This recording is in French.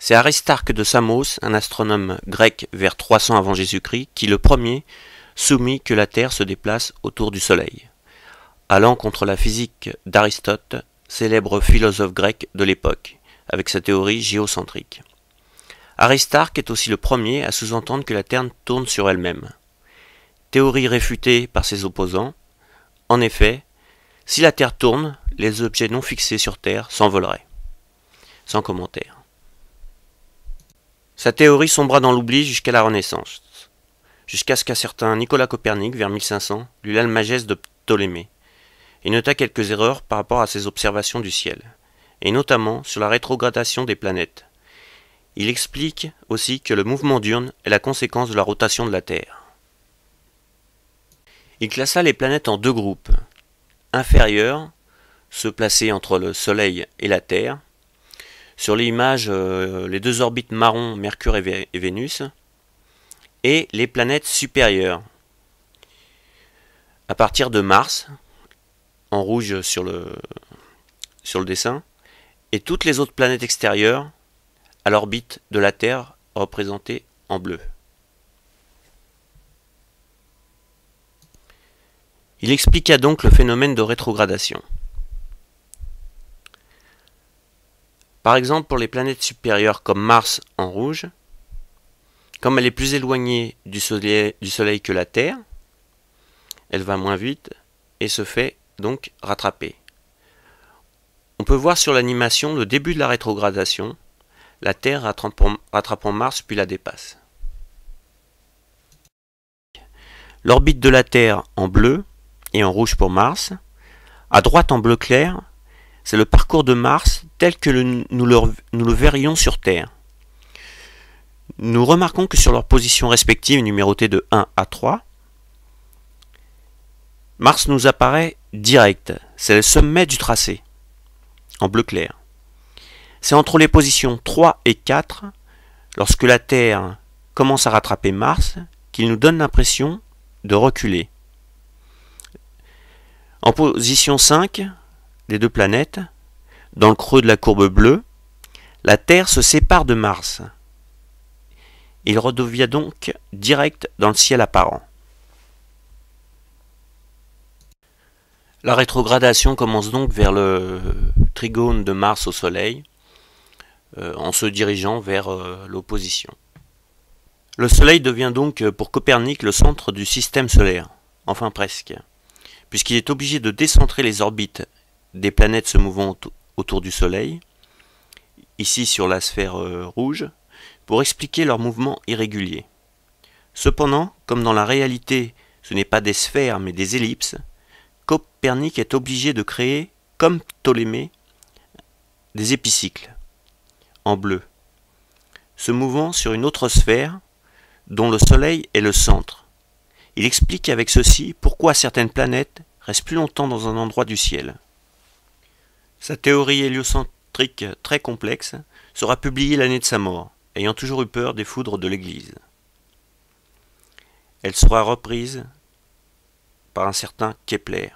C'est Aristarque de Samos, un astronome grec vers 300 avant Jésus-Christ, qui le premier soumit que la Terre se déplace autour du Soleil, allant contre la physique d'Aristote, célèbre philosophe grec de l'époque, avec sa théorie géocentrique. Aristarque est aussi le premier à sous-entendre que la Terre tourne sur elle-même. Théorie réfutée par ses opposants. En effet, si la Terre tourne, les objets non fixés sur Terre s'envoleraient. Sans commentaire. Sa théorie sombra dans l'oubli jusqu'à la Renaissance, jusqu'à ce qu'un certain Nicolas Copernic, vers 1500, lut l'Almageste de Ptolémée, et nota quelques erreurs par rapport à ses observations du ciel, et notamment sur la rétrogradation des planètes. Il explique aussi que le mouvement diurne est la conséquence de la rotation de la Terre. Il classa les planètes en deux groupes. Inférieurs, ceux placés entre le Soleil et la Terre. Sur l'image, les deux orbites marron, Mercure et Vénus. Et les planètes supérieures. À partir de Mars, en rouge sur le dessin, et toutes les autres planètes extérieures à l'orbite de la Terre représentée en bleu. Il expliqua donc le phénomène de rétrogradation. Par exemple, pour les planètes supérieures comme Mars en rouge, comme elle est plus éloignée du Soleil que la Terre, elle va moins vite et se fait donc rattraper. On peut voir sur l'animation le début de la rétrogradation, la Terre rattrapant Mars puis la dépasse. L'orbite de la Terre en bleu et en rouge pour Mars, à droite en bleu clair, c'est le parcours de Mars tel que nous le verrions sur Terre. Nous remarquons que sur leurs positions respectives numérotées de 1 à 3, Mars nous apparaît direct, c'est le sommet du tracé, en bleu clair. C'est entre les positions 3 et 4, lorsque la Terre commence à rattraper Mars, qu'il nous donne l'impression de reculer. En position 5, les deux planètes, dans le creux de la courbe bleue, la Terre se sépare de Mars. Il redevient donc direct dans le ciel apparent. La rétrogradation commence donc vers le trigone de Mars au Soleil, en se dirigeant vers l'opposition. Le Soleil devient donc pour Copernic le centre du système solaire, enfin presque, puisqu'il est obligé de décentrer les orbites des planètes se mouvant autour du Soleil, ici sur la sphère rouge, pour expliquer leur mouvement irrégulier. Cependant, comme dans la réalité ce n'est pas des sphères mais des ellipses, Copernic est obligé de créer, comme Ptolémée, des épicycles, en bleu, se mouvant sur une autre sphère, dont le Soleil est le centre. Il explique avec ceci pourquoi certaines planètes restent plus longtemps dans un endroit du ciel. Sa théorie héliocentrique très complexe sera publiée l'année de sa mort, ayant toujours eu peur des foudres de l'Église. Elle sera reprise par un certain Kepler.